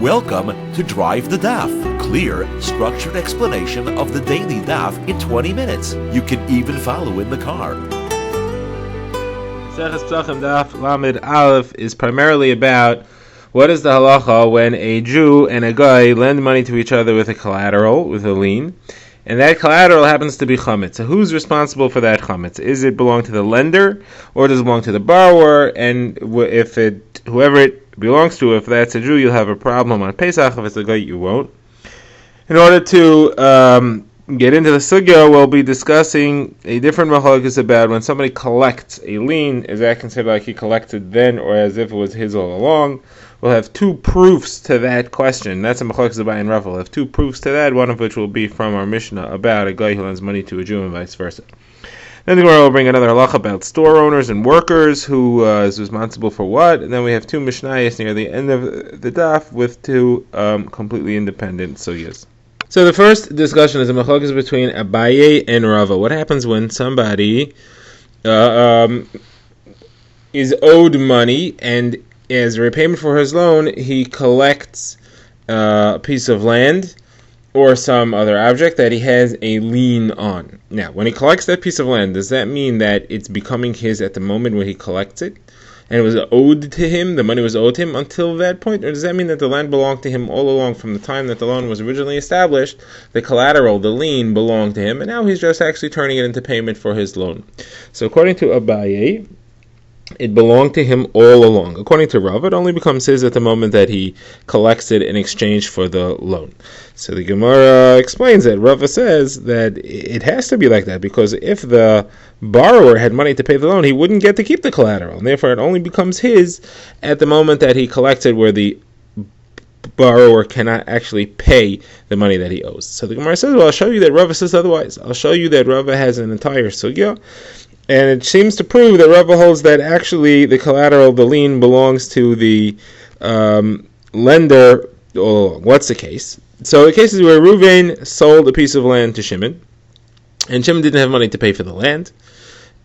Welcome to Drive the Daf. Clear, structured explanation of the daily Daf in 20 minutes. You can even follow in the car. Pesachim Daf Lamed Aleph is primarily about what is the halacha when a Jew and a guy lend money to each other with a collateral, with a lien, and that collateral happens to be chametz. So who's responsible for that chametz? Is it belong to the lender or does it belong to the borrower? And if whoever it belongs to, if that's a Jew, you'll have a problem on Pesach. If it's a guy, you won't. In order to get into the sugya, we'll be discussing a different machlokes about when somebody collects a lien. Is that considered like he collected then, or as if it was his all along? We'll have two proofs to that question. That's a machlokes Abai and Rav. We'll have two proofs to that, one of which will be from our Mishnah about a guy who lends money to a Jew and vice versa. Then we'll bring another halacha about store owners and workers, who is responsible for what. And then we have two mishnayos near the end of the daf with two completely independent sugyas. So the first discussion is a machlokes between Abaye and Rava. What happens when somebody is owed money, and as a repayment for his loan, he collects a piece of land or some other object that he has a lien on. Now, when he collects that piece of land, does that mean that it's becoming his at the moment when he collects it? And it was owed to him, the money was owed to him until that point? Or does that mean that the land belonged to him all along from the time that the loan was originally established? The collateral, the lien, belonged to him, and now he's just actually turning it into payment for his loan. So according to Abaye, it belonged to him all along. According to Rav, it only becomes his at the moment that he collects it in exchange for the loan. So the Gemara explains that Rav says that it has to be like that, because if the borrower had money to pay the loan, he wouldn't get to keep the collateral, and therefore it only becomes his at the moment that he collects it, where the borrower cannot actually pay the money that he owes. So the Gemara says, well, I'll show you that Rav says otherwise. I'll show you that Rav has an entire sugya, and it seems to prove that Rav holds that actually the collateral, the lien, belongs to the lender all along. What's the case? So the case is where Reuven sold a piece of land to Shimon, and Shimon didn't have money to pay for the land,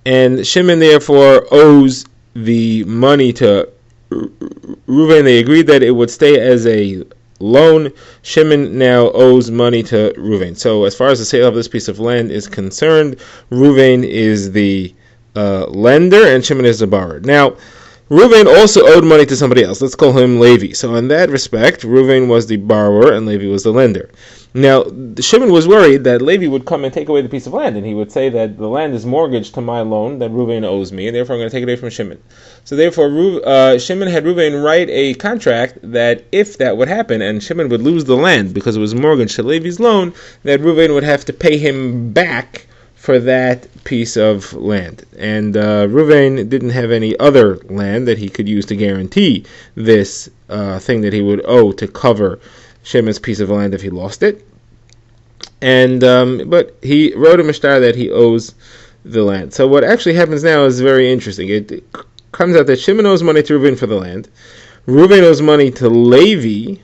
and Shimon therefore owes the money to Reuven. They agreed that it would stay as a loan. Shimon now owes money to Reuven. So as far as the sale of this piece of land is concerned, Reuven is the lender and Shimon is the borrower. Now, Reuven also owed money to somebody else. Let's call him Levi. So in that respect, Reuven was the borrower and Levi was the lender. Now, Shimon was worried that Levi would come and take away the piece of land, and he would say that the land is mortgaged to my loan that Reuven owes me, and therefore I'm going to take it away from Shimon. So therefore, Shimon had Reuven write a contract that if that would happen, and Shimon would lose the land because it was mortgaged to Levi's loan, that Reuven would have to pay him back for that piece of land. And Reuven didn't have any other land that he could use to guarantee this thing that he would owe to cover Shimon's piece of land if he lost it. And but he wrote a mishtar that he owes the land. So what actually happens now is very interesting. It comes out that Shimon owes money to Reuven for the land. Reuven owes money to Levi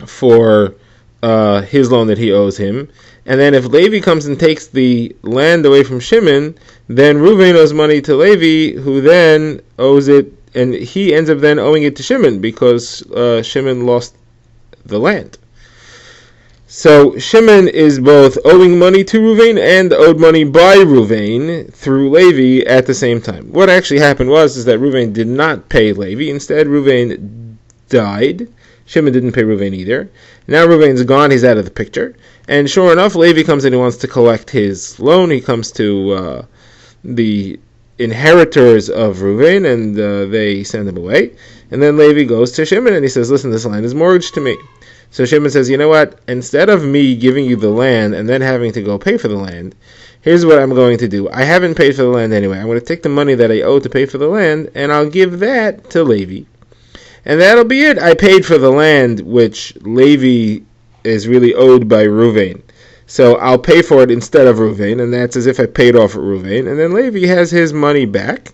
for his loan that he owes him. And then if Levi comes and takes the land away from Shimon, then Reuven owes money to Levi, who then owes it, and he ends up then owing it to Shimon because Shimon lost the land. So Shimon is both owing money to Reuven and owed money by Reuven through Levi at the same time. What actually happened is that Reuven did not pay Levi. Instead, Reuven died. Shimon didn't pay Reuven either. Now Reuven's gone, he's out of the picture. And sure enough, Levi comes in and wants to collect his loan. He comes to the inheritors of Reuven, and they send him away. And then Levi goes to Shimon and he says, listen, this land is mortgaged to me. So Shimon says, you know what, instead of me giving you the land and then having to go pay for the land, here's what I'm going to do. I haven't paid for the land anyway. I'm going to take the money that I owe to pay for the land, and I'll give that to Levi. And that'll be it. I paid for the land, which Levi is really owed by Reuven. So I'll pay for it instead of Reuven, and that's as if I paid off Reuven. And then Levi has his money back.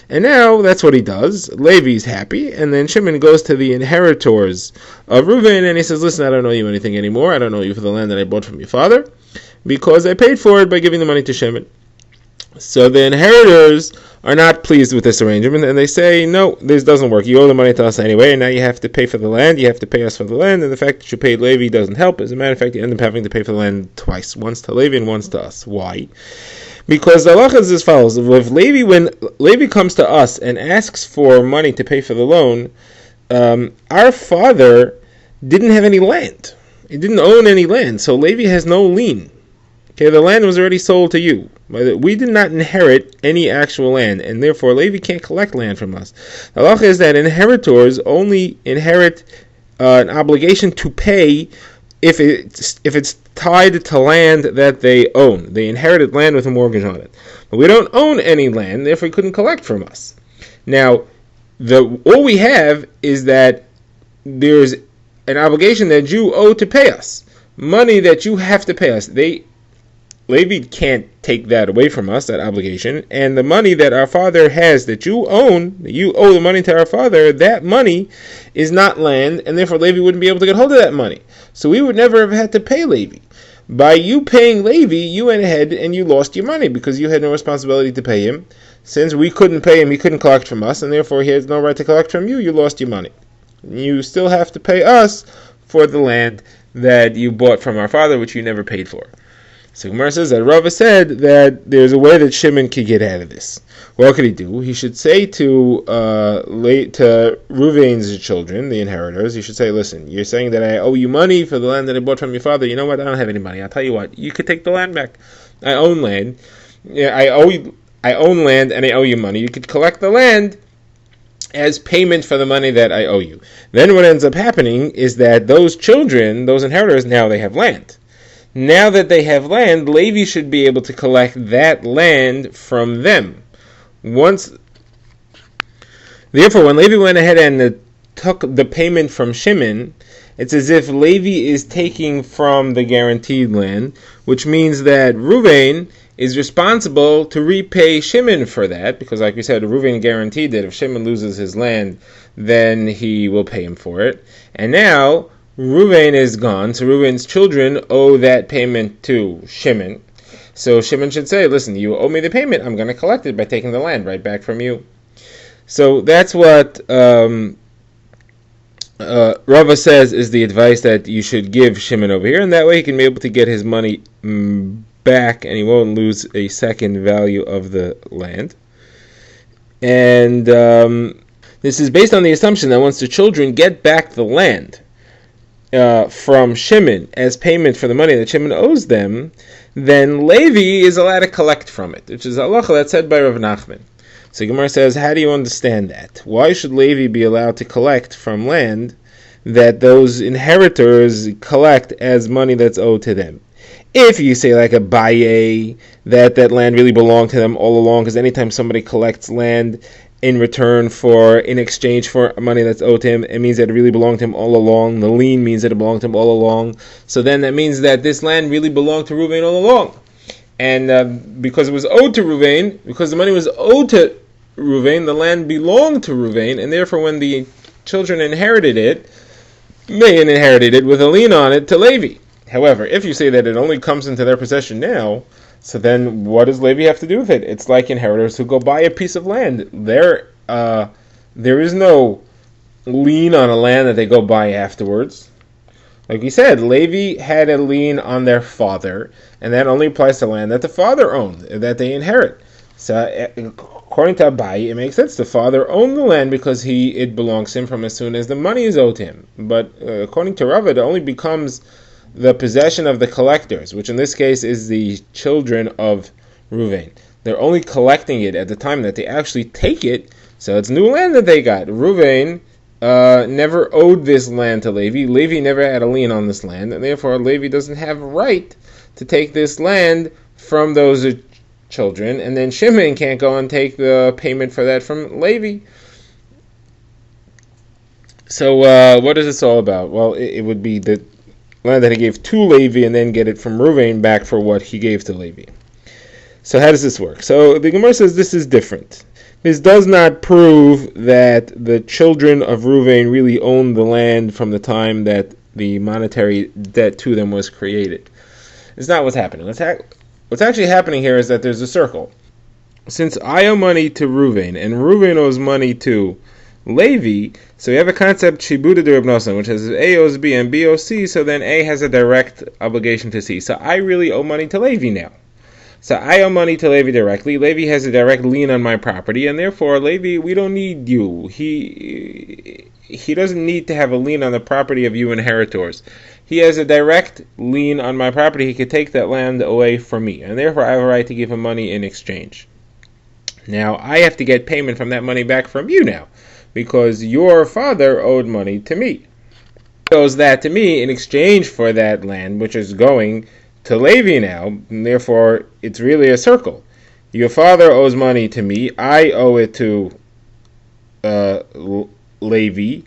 And now that's what he does. Levi's happy, and then Shimon goes to the inheritors of Reuven, and he says, listen, I don't owe you anything anymore. I don't owe you for the land that I bought from your father, because I paid for it by giving the money to Shimon. So the inheritors are not pleased with this arrangement, and they say, no, this doesn't work. You owe the money to us anyway, and now you have to pay for the land. You have to pay us for the land, and the fact that you paid Levi doesn't help. As a matter of fact, you end up having to pay for the land twice, once to Levi and once to us. Why? Because the halacha is as follows. When Levi comes to us and asks for money to pay for the loan, our father didn't have any land. He didn't own any land, so Levi has no lien. Okay, the land was already sold to you. We did not inherit any actual land, and therefore Levi can't collect land from us. The halacha is that inheritors only inherit an obligation to pay if it's tied to land that they own. They inherited land with a mortgage on it. But we don't own any land, therefore he couldn't collect from us. Now, all we have is that there's an obligation that you owe to pay us. Money that you have to pay us. Levi can't take that away from us, that obligation, and the money that our father has that you own, you owe the money to our father, that money is not land, and therefore Levi wouldn't be able to get hold of that money. So we would never have had to pay Levi. By you paying Levi, you went ahead and you lost your money because you had no responsibility to pay him. Since we couldn't pay him, he couldn't collect from us, and therefore he has no right to collect from you, you lost your money. You still have to pay us for the land that you bought from our father, which you never paid for. So Gemara says that Rava said that there's a way that Shimon could get out of this. What could he do? He should say to Reuven's children, the inheritors, he should say, listen, you're saying that I owe you money for the land that I bought from your father. You know what? I don't have any money. I'll tell you what. You could take the land back. I own land. Yeah, I own land and I owe you money. You could collect the land as payment for the money that I owe you. Then what ends up happening is that those children, those inheritors, now they have land. Now that they have land, Levi should be able to collect that land from them. Therefore, when Levi went ahead and took the payment from Shimon, it's as if Levi is taking from the guaranteed land, which means that Reuven is responsible to repay Shimon for that, because like we said, Reuven guaranteed that if Shimon loses his land, then he will pay him for it. And now Reuven is gone, so Reuven's children owe that payment to Shimon. So Shimon should say, listen, you owe me the payment, I'm going to collect it by taking the land right back from you. So that's what Rava says is the advice that you should give Shimon over here, and that way he can be able to get his money back and he won't lose a second value of the land. And this is based on the assumption that once the children get back the land from Shimon as payment for the money that Shimon owes them, then Levi is allowed to collect from it, which is a halacha that's said by Rav Nachman. So Gemara says, how do you understand that? Why should Levi be allowed to collect from land that those inheritors collect as money that's owed to them? If you say like a baye, that land really belonged to them all along, because anytime somebody collects land in exchange for money that's owed to him, it means that it really belonged to him all along. The lien means that it belonged to him all along. So then that means that this land really belonged to Reuven all along. And because it was owed to Reuven, because the money was owed to Reuven, the land belonged to Reuven, and therefore when the children inherited it, they inherited it with a lien on it to Levi. However, if you say that it only comes into their possession now, so then what does Levi have to do with it? It's like inheritors who go buy a piece of land. There is no lien on a land that they go buy afterwards. Like we said, Levi had a lien on their father, and that only applies to land that the father owned, that they inherit. So according to Abai, it makes sense. The father owned the land because it belongs to him from as soon as the money is owed to him. But according to Rava, it only becomes the possession of the collectors, which in this case is the children of Reuven. They're only collecting it at the time that they actually take it, so it's new land that they got. Reuven never owed this land to Levi. Levi never had a lien on this land, and therefore Levi doesn't have a right to take this land from those children, and then Shimon can't go and take the payment for that from Levi. So what is this all about? Well, it would be the land that he gave to Levi and then get it from Reuven back for what he gave to Levi. So how does this work? So the Gemara says this is different. This does not prove that the children of Reuven really owned the land from the time that the monetary debt to them was created. It's not what's happening. What's actually happening here is that there's a circle. since I owe money to Reuven and Reuven owes money to Levi, so we have a concept Shibuda de Reb Nosson, which has A owes B and B owes C, so then A has a direct obligation to C. So I really owe money to Levi now. So I owe money to Levi directly. Levi has a direct lien on my property, and therefore, Levi, we don't need you. He doesn't need to have a lien on the property of you inheritors. He has a direct lien on my property. He could take that land away from me, and therefore I have a right to give him money in exchange. Now, I have to get payment from that money back from you now, because your father owed money to me. He owes that to me in exchange for that land, which is going to Levi now, and therefore it's really a circle. Your father owes money to me, I owe it to Levi,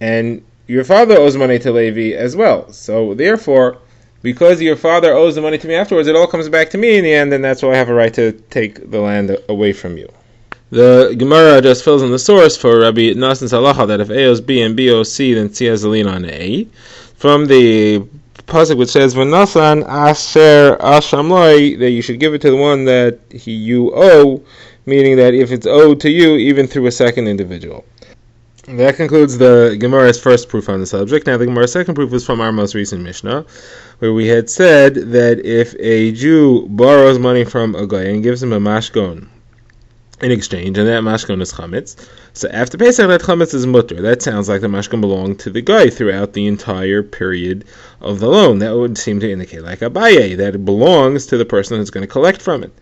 and your father owes money to Levi as well. So therefore, because your father owes the money to me afterwards, it all comes back to me in the end, and that's why I have a right to take the land away from you. The Gemara just fills in the source for Rabbi Noson's halacha that if A owes B and B owes C, then C has a lien on A. From the pasuk which says "V'nasan asher ashamloi," that you should give it to the one that you owe, meaning that if it's owed to you, even through a second individual. That concludes the Gemara's first proof on the subject. Now the Gemara's second proof was from our most recent Mishnah, where we had said that if a Jew borrows money from a guy and gives him a mashgon in exchange, and that mashgon is chametz, so after Pesach that chametz is mutter. That sounds like the mashgon belonged to the guy throughout the entire period of the loan. That would seem to indicate, like Abaye, that it belongs to the person who's going to collect from it.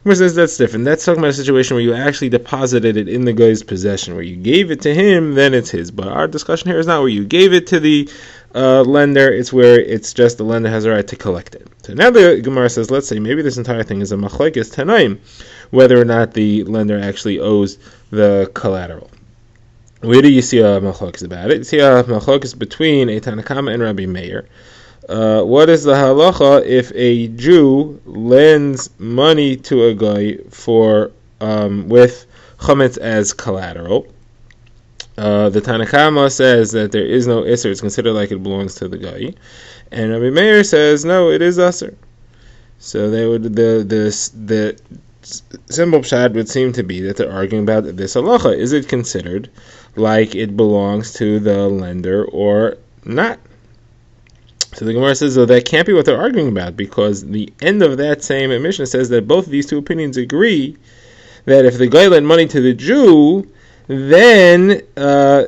Gemara says that's different. That's talking about a situation where you actually deposited it in the guy's possession, where you gave it to him, then it's his. But our discussion here is not where you gave it to the lender, it's where it's just the lender has a right to collect it. So now the Gemara says, let's say maybe this entire thing is a machlekes tanaim, whether or not the lender actually owes the collateral. Where do you see a machlokes about it? You see a machlokes between a Tanna Kama and Rabbi Meir. What is the halacha if a Jew lends money to a guy for with chametz as collateral? The Tanna Kama says that there is no iser; it's considered like it belongs to the guy, and Rabbi Meir says no, it is iser. So they would the simple pshat would seem to be that they're arguing about this halacha. Is it considered like it belongs to the lender or not? So the Gemara says, that can't be what they're arguing about, because the end of that same Mishnah says that both of these two opinions agree that if the guy lent money to the Jew, then there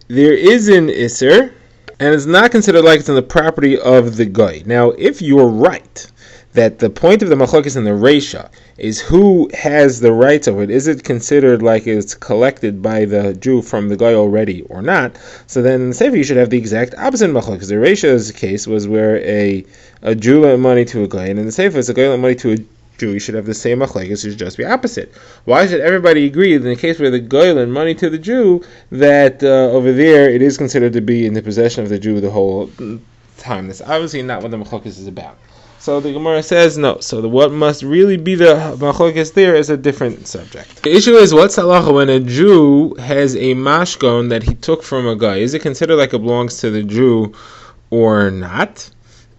is an iser, and it's not considered like it's in the property of the guy. Now, if you're right that the point of the machlokes and the reisha is who has the rights of it, is it considered like it's collected by the Jew from the guy already or not? So then in the Sefer you should have the exact opposite machlokes. The reisha's case was where a Jew lent money to a guy, and in the Sefer it's a guy lent money to a Jew. You should have the same machlokes. It should just be opposite. Why should everybody agree in the case where the guy lent money to the Jew that over there it is considered to be in the possession of the Jew the whole time? That's obviously not what the machlokes is about. So the Gemara says no. So what must really be the machlokes there is a different subject. The issue is, what's halacha when a Jew has a mashgon that he took from a guy? Is it considered like it belongs to the Jew or not?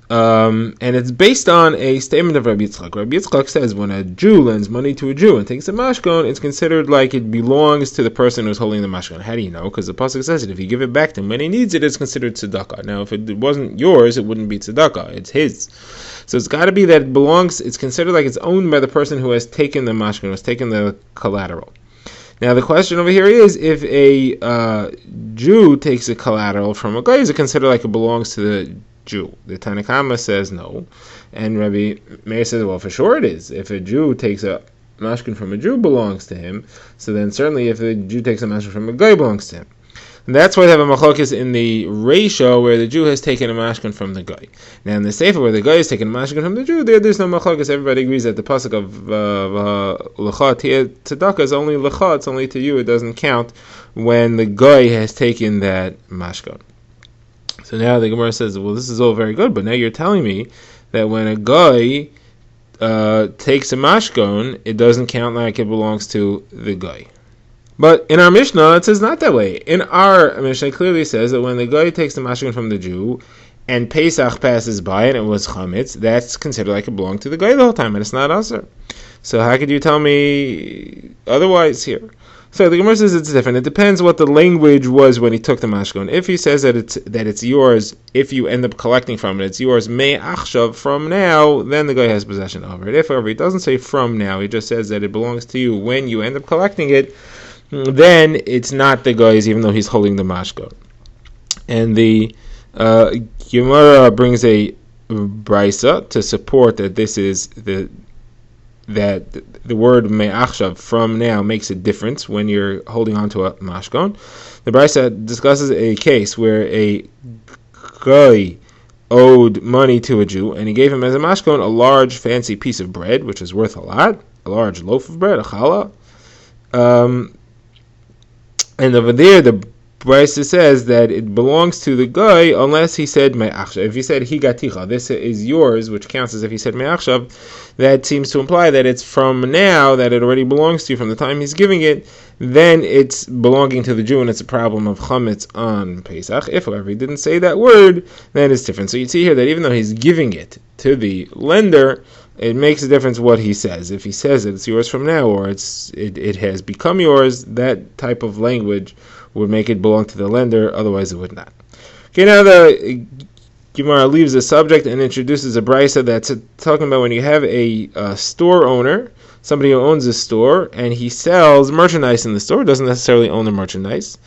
And it's based on a statement of Rabbi Yitzchak. Rabbi Yitzchak says when a Jew lends money to a Jew and takes a mashgon, it's considered like it belongs to the person who's holding the mashgon. How do you know? Because the pasuk says it. If you give it back to him when he needs it, it's considered tzedakah. Now, if it wasn't yours, it wouldn't be tzedakah. It's his. So it's got to be that it belongs. It's considered like it's owned by the person who has taken the mashgon, has taken the collateral. Now the question over here is, if a Jew takes a collateral from a guy, is it considered like it belongs to the Jew? The Tanna Kama says no, and Rabbi Meir says, well, for sure it is. If a Jew takes a mashkin from a Jew, it belongs to him. So then certainly if a Jew takes a mashkin from a guy, it belongs to him. And that's why they have a machlokes in the reisha where the Jew has taken a mashkin from the guy. Now in the sefer where the guy has taken a mashkin from the Jew, there's no machlokes. Everybody agrees that the pasuk of l'cha tzedakah is only l'cha. It's only to you. It doesn't count when the guy has taken that mashkin. So now the Gemara says, well, this is all very good, but now you're telling me that when a guy takes a mashgon, it doesn't count like it belongs to the guy. But in our Mishnah, it says not that way. In our Mishnah, it clearly says that when the guy takes the mashgon from the Jew, and Pesach passes by and it was chametz, that's considered like it belonged to the guy the whole time, and it's not aser. So how could you tell me otherwise here? So the Gemara says it's different. It depends what the language was when he took the mashkon. If he says that it's yours, if you end up collecting from it, it's yours me'achshav, from now, then the guy has possession over it. If, however, he doesn't say from now, he just says that it belongs to you when you end up collecting it, then it's not the guy's, even though he's holding the mashkon. And the Gemara brings a brisa to support that this is that the word me'achshav, from now, makes a difference when you're holding on to a mashkon. The brisa discusses a case where a guy owed money to a Jew, and he gave him as a mashkon a large fancy piece of bread, which is worth a lot, a large loaf of bread, a challah. And over there, the brisa says that it belongs to the guy unless he said me'achshav. If he said higaticha, this is yours, which counts as if he said me'achshav, that seems to imply that it's from now, that it already belongs to you from the time he's giving it, then it's belonging to the Jew and it's a problem of chametz on Pesach. If, however, he didn't say that word, then it's different. So you see here that even though he's giving it to the lender, it makes a difference what he says. If he says that it's yours from now, or it has become yours, that type of language would make it belong to the lender, otherwise it would not. Okay, now the Gemara leaves the subject and introduces a brisa that's talking about when you have a store owner, somebody who owns a store, and he sells merchandise in the store, doesn't necessarily own the merchandise,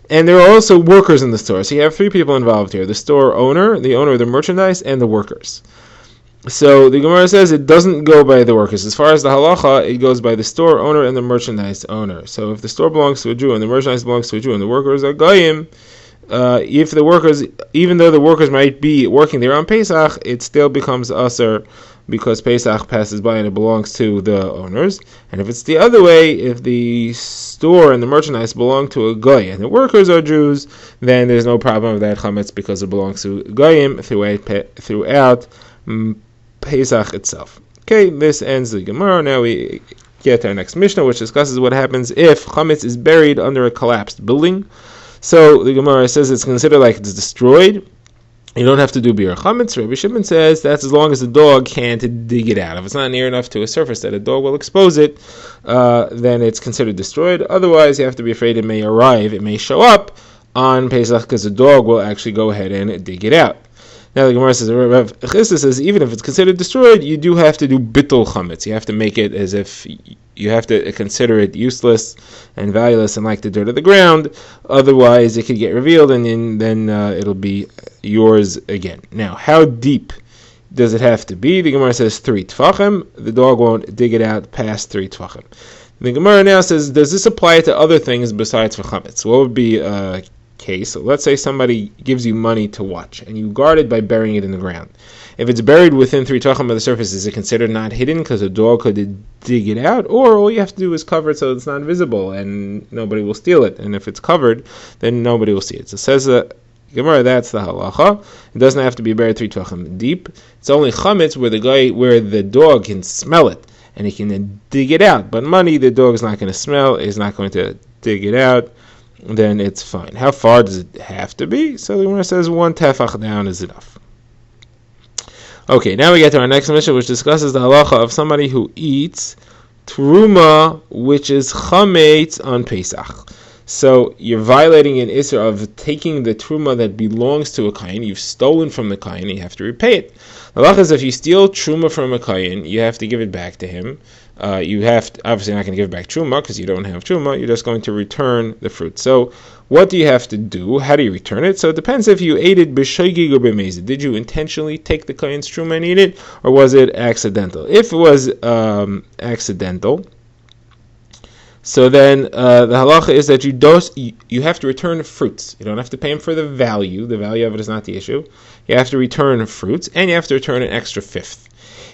and there are also workers in the store. So you have three people involved here: the store owner, the owner of the merchandise, and the workers. So the Gemara says it doesn't go by the workers. As far as the halacha, it goes by the store owner and the merchandise owner. So if the store belongs to a Jew and the merchandise belongs to a Jew and the workers are goyim, if the workers, even though the workers might be working there on Pesach, it still becomes aser because Pesach passes by and it belongs to the owners. And if it's the other way, if the store and the merchandise belong to a goy and the workers are Jews, then there's no problem with that chametz because it belongs to goyim throughout Pesach itself. Okay, this ends the Gemara. Now we get to our next Mishnah, which discusses what happens if chametz is buried under a collapsed building. So the Gemara says it's considered like it's destroyed. You don't have to do bir chametz. Rabbi Shimon says that's as long as the dog can't dig it out. If it's not near enough to a surface that a dog will expose it, then it's considered destroyed. Otherwise, you have to be afraid it may arrive, it may show up on Pesach because the dog will actually go ahead and dig it out. Now the Gemara says, Rav Chisda says, even if it's considered destroyed, you do have to do bittul chametz. You have to make it as if you have to consider it useless and valueless and like the dirt of the ground. Otherwise, it could get revealed and then it'll be yours again. Now, how deep does it have to be? The Gemara says 3 tfachim. The dog won't dig it out past 3 tfachim. The Gemara now says, does this apply to other things besides for chametz? What would be case? So let's say somebody gives you money to watch and you guard it by burying it in the ground. If it's buried within 3 tachim of the surface, is it considered not hidden because a dog could dig it out? Or all you have to do is cover it so it's not visible and nobody will steal it. And if it's covered, then nobody will see it. So it says Gemara, that's the halacha. It doesn't have to be buried 3 tachim deep. It's only chametz where the dog can smell it and he can then dig it out. But money, the dog's not going to smell, is not going to dig it out. Then it's fine. How far does it have to be? So the Gemara says 1 tefach down is enough. Okay, now we get to our next Mishnah, which discusses the halacha of somebody who eats truma, which is chametz on Pesach. So you're violating an isser of taking the truma that belongs to a kain. You've stolen from the kain, and you have to repay it. The halacha is if you steal truma from a kain, you have to give it back to him. You have to, obviously not going to give back truma because you don't have truma. You're just going to return the fruit. So what do you have to do? How do you return it? So it depends if you ate it b'shoigig or b'mezid. Did you intentionally take the kain's truma and eat it, or was it accidental? If it was accidental, so then the halacha is that you have to return fruits. You don't have to pay him for the value. The value of it is not the issue. You have to return fruits, and you have to return an extra fifth.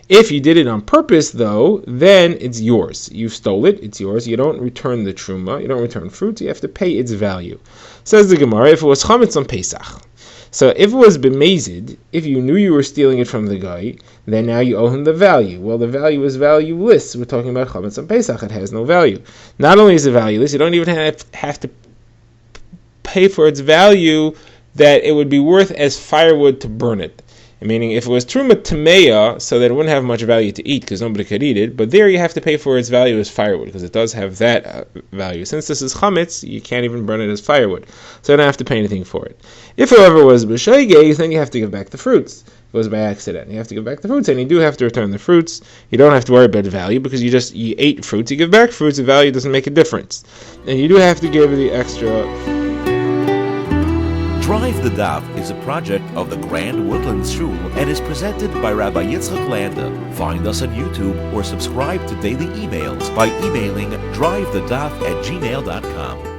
If you did it on purpose, though, then it's yours. You stole it, it's yours. You don't return the truma, you don't return fruits, you have to pay its value. Says the Gemara, if it was chametz on Pesach, so if it was b'mezid, if you knew you were stealing it from the guy, then now you owe him the value. Well, the value is valueless. We're talking about chametz on Pesach, it has no value. Not only is it valueless, you don't even have to pay for its value that it would be worth as firewood to burn it. Meaning, if it was truma tameya, so that it wouldn't have much value to eat because nobody could eat it, but there you have to pay for its value as firewood because it does have that value. Since this is chametz, you can't even burn it as firewood, so you don't have to pay anything for it. If, however, it was b'shoigeg, then you have to give back the fruits. If it was by accident, you have to give back the fruits, and you do have to return the fruits. You don't have to worry about the value because you ate fruits, you give back fruits, the value doesn't make a difference, and you do have to give the extra. Drive the Daf is a project of the Grand Woodlands Shul and is presented by Rabbi Yitzchak Landa. Find us on YouTube or subscribe to daily emails by emailing drivethedaf@gmail.com.